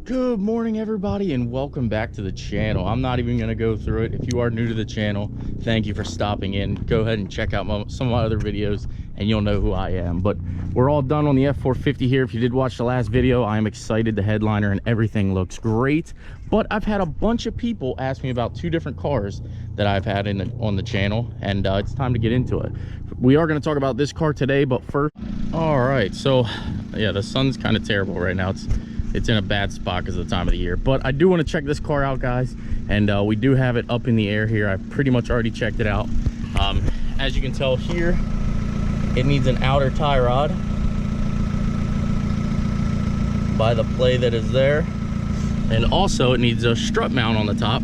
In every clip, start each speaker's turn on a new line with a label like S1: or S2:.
S1: Good morning, everybody, and welcome back to the channel. I'm not even going to go through it. If you are new to the channel, thank you for stopping in. Go ahead and check out some of my other videos and you'll know who I am. But we're all done on the F450 here. If you did watch the last video, I'm excited. The headliner and everything looks great. But I've had a bunch of people ask me about two different cars that I've had on the channel, and it's time to get into it. We are going to talk about this car today, but first, all right, so yeah, the sun's kind of terrible right now. It's in a bad spot because of the time of the year, but I do want to check this car out, guys, and we do have it up in the air here. I've pretty much already checked it out. As you can tell here, it needs an outer tie rod by the play that is there, and also it needs a strut mount on the top.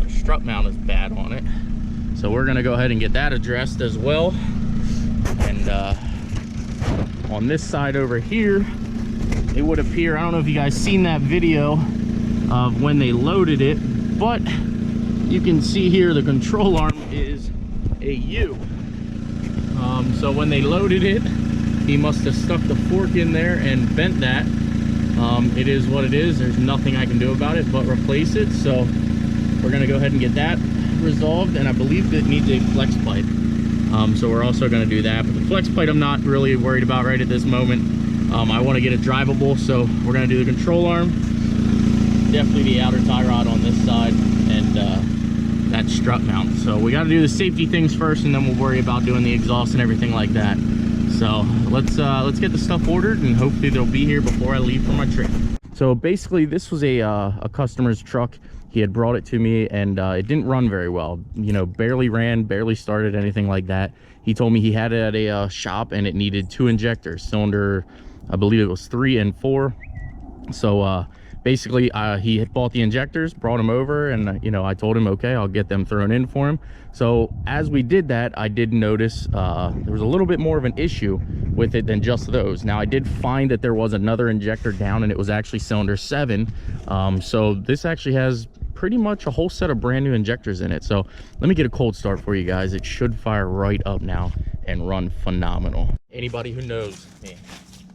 S1: The strut mount is bad on it, so we're gonna go ahead and get that addressed as well. And on this side over here, it would appear, I don't know if you guys seen that video of when they loaded it, but you can see here the control arm is a U. So when they loaded it, he must have stuck the fork in there and bent that. It is what it is. There's nothing I can do about it but replace it. So we're gonna go ahead and get that resolved, and I believe it needs a flex pipe. So we're also going to do that, but the flex plate I'm not really worried about right at this moment. I want to get it drivable, so we're going to do the control arm, definitely the outer tie rod on this side, and that strut mount. So we got to do the safety things first, and then we'll worry about doing the exhaust and everything like that. So let's get the stuff ordered, and hopefully they'll be here before I leave for my trip. So basically, this was a customer's truck. He had brought it to me, and it didn't run very well. You know, barely ran, barely started, anything like that. He told me he had it at a shop and it needed 2 injectors, cylinder, I believe it was 3 and 4. So basically he had bought the injectors, brought them over, and you know, I told him, okay, I'll get them thrown in for him. So as we did that, I did notice there was a little bit more of an issue with it than just those. Now I did find that there was another injector down, and it was actually cylinder 7. So this actually has pretty much a whole set of brand new injectors in it. So let me get a cold start for you guys. It should fire right up now and run phenomenal. Anybody who knows me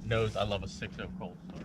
S1: knows I love a 6.0 cold start.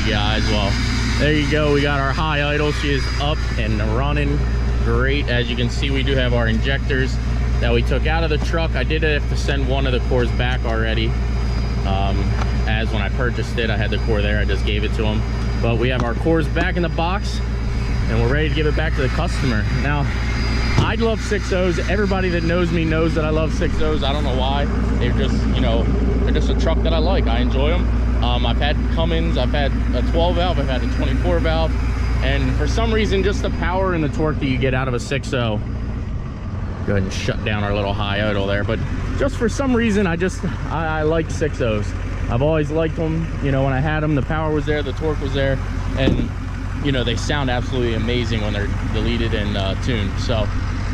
S1: Guys, well, there you go. We got our high idle. She is up and running great. As you can see, we do have our injectors that we took out of the truck. I did have to send one of the cores back already, as when I purchased it, I had the core there. I just gave it to them, but we have our cores back in the box and we're ready to give it back to the customer. Now, I love 6.0s. Everybody that knows me knows that I love 6.0s. I don't know why. They're just, you know, they're just a truck that I like. I enjoy them. I've had Cummins, I've had a 12 valve, I've had a 24 valve, and for some reason, just the power and the torque that you get out of a 6.0. Go ahead and shut down our little high idle there, but just for some reason, I like 6.0s. I've always liked them. You know, when I had them, the power was there, the torque was there, and you know, they sound absolutely amazing when they're deleted and tuned. So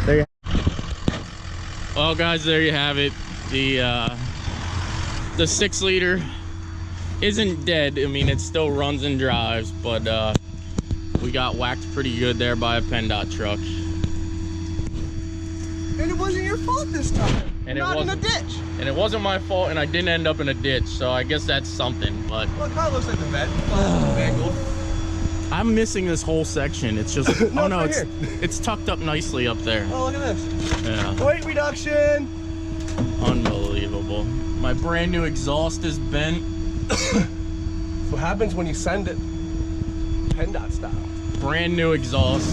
S1: there you have it. Well, guys, there you have it. The 6-liter isn't dead. I mean, it still runs and drives, but we got whacked pretty good there by a PennDOT truck.
S2: And it wasn't your fault this time.
S1: And
S2: not in a ditch.
S1: And it wasn't my fault, and I didn't end up in a ditch, so I guess that's something. But
S2: well, it kind of looks like the vent. Angled.
S1: I'm missing this whole section. It's just
S2: no,
S1: oh no,
S2: it's,
S1: it's tucked up nicely up there.
S2: Oh, look at this.
S1: Yeah.
S2: Weight reduction.
S1: Unbelievable. My brand new exhaust is bent.
S2: That's what happens when you send it PennDOT style.
S1: Brand new exhaust.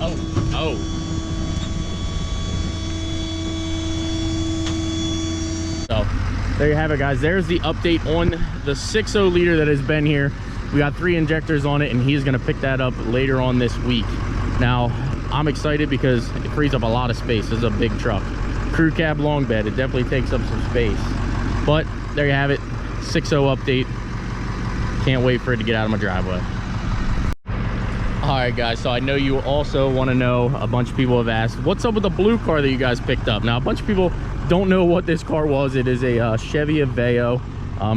S1: Oh. So there you have it, guys. There's the update on the 6.0 liter that has been here. We got 3 injectors on it, and he's gonna pick that up later on this week. Now, I'm excited because it frees up a lot of space. This is a big truck. Crew cab long bed, it definitely takes up some space. But there you have it, 6.0 update. Can't wait for it to get out of my driveway. All right, guys, so I know you also want to know, a bunch of people have asked, what's up with the blue car that you guys picked up? Now, a bunch of people don't know what this car was. It is a Chevy Aveo.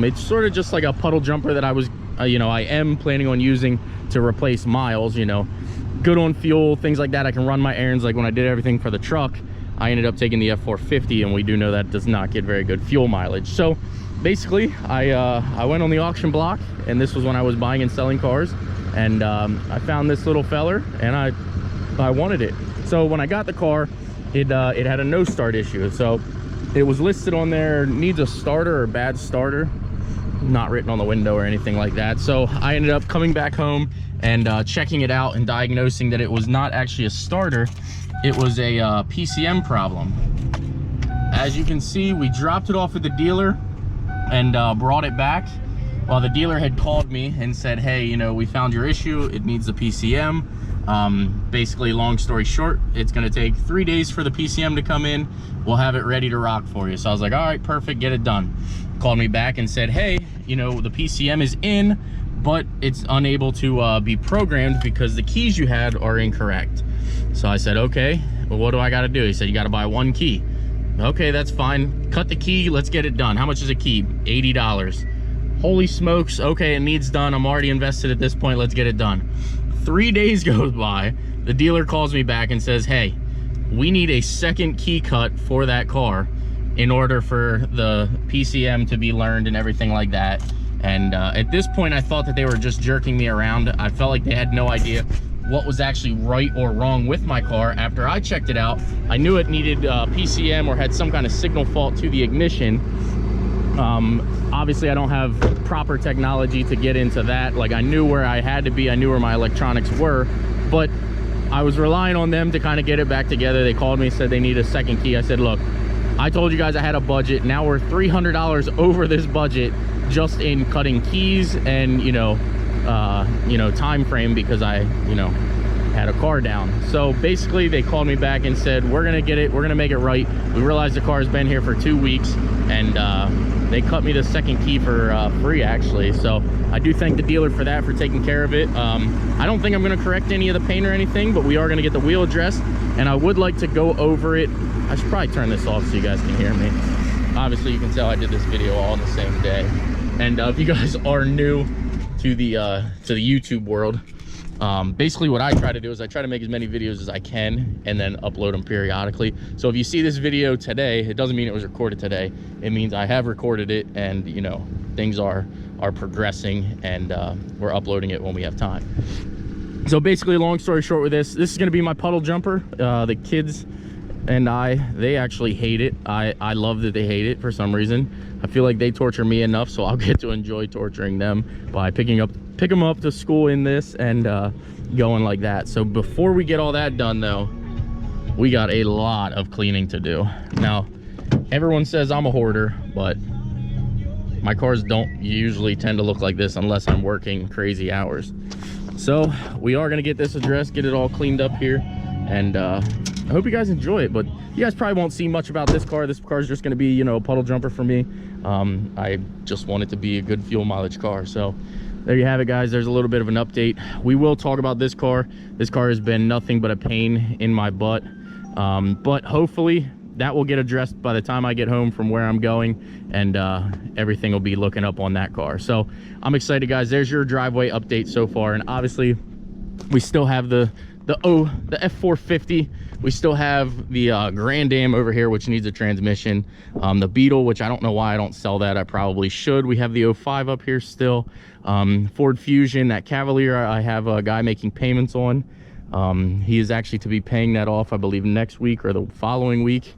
S1: It's sort of just like a puddle jumper that I was, I am planning on using to replace miles, good on fuel, things like that. I can run my errands. Like when I did everything for the truck, I ended up taking the F450, and we do know that does not get very good fuel mileage. So basically, I went on the auction block, and this was when I was buying and selling cars, and I found this little feller, and I wanted it. So when I got the car, it had a no start issue. So it was listed on there, needs a starter or bad starter, not written on the window or anything like that. So I ended up coming back home and checking it out and diagnosing that it was not actually a starter. It was a PCM problem. As you can see, we dropped it off at the dealer and brought it back. While the dealer had called me and said, hey, we found your issue, it needs the PCM. Basically, long story short, it's gonna take 3 days for the PCM to come in. We'll have it ready to rock for you. So I was like, all right, perfect, get it done. Called me back and said, hey, the PCM is in, but it's unable to be programmed because the keys you had are incorrect. So I said, okay, well, what do I gotta do? He said, you gotta buy 1 key. Okay, that's fine. Cut the key, let's get it done. How much is a key? $80. Holy smokes, okay, it needs done. I'm already invested at this point, let's get it done. 3 days goes by, the dealer calls me back and says, hey, we need a second key cut for that car in order for the PCM to be learned and everything like that. And at this point, I thought that they were just jerking me around. I felt like they had no idea what was actually right or wrong with my car. After I checked it out, I knew it needed PCM or had some kind of signal fault to the ignition. Obviously I don't have proper technology to get into that. Like, I knew where I had to be, I knew where my electronics were, but I was relying on them to kind of get it back together. They called me, said they need a second key. I said, look, I told you guys I had a budget. Now we're $300 over this budget just in cutting keys and time frame, because I had a car down. So basically they called me back and said, we're gonna get it, we're gonna make it right. We realized the car has been here for 2 weeks, and they cut me the second key for free, actually. So I do thank the dealer for that, for taking care of it. I don't think I'm gonna correct any of the paint or anything, but we are gonna get the wheel addressed, and I would like to go over it. I should probably turn this off so you guys can hear me. Obviously you can tell I did this video all on the same day. And if you guys are new to the YouTube world, basically what I try to do is I try to make as many videos as I can and then upload them periodically. So if you see this video today, it doesn't mean it was recorded today. It means I have recorded it, and things are progressing, and we're uploading it when we have time. So basically, long story short with this is going to be my puddle jumper. The kids and they actually hate it. I love that they hate it for some reason. I feel like they torture me enough, so I'll get to enjoy torturing them by pick them up to school in this and going like that. So before we get all that done though, we got a lot of cleaning to do. Now, everyone says I'm a hoarder, but my cars don't usually tend to look like this unless I'm working crazy hours. So we are gonna get this addressed, get it all cleaned up here, and I hope you guys enjoy it. But you guys probably won't see much about this car. This car is just going to be, a puddle jumper for me. I just want it to be a good fuel mileage car. So there you have it, guys. There's a little bit of an update. We will talk about this car. This car has been nothing but a pain in my butt. But hopefully that will get addressed by the time I get home from where I'm going, and everything will be looking up on that car. So I'm excited, guys. There's your driveway update so far. And obviously we still have the the F450. We still have the Grand Am over here, which needs a transmission. The Beetle, which I don't know why I don't sell that. I probably should. We have the 05 up here still. Ford Fusion, that Cavalier, I have a guy making payments on. He is actually to be paying that off, I believe, next week or the following week.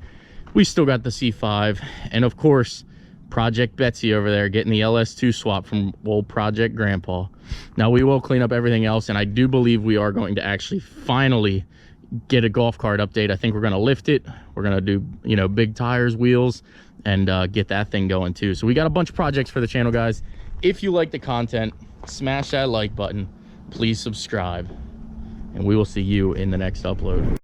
S1: We still got the C5, and of course, Project Betsy over there getting the LS2 swap from old Project Grandpa. Now, we will clean up everything else, and I do believe we are going to actually finally get a golf cart update. I think we're going to lift it. We're going to do, you know, big tires, wheels, and get that thing going too. So we got a bunch of projects for the channel, guys. If you like the content, smash that like button. Please subscribe, and we will see you in the next upload.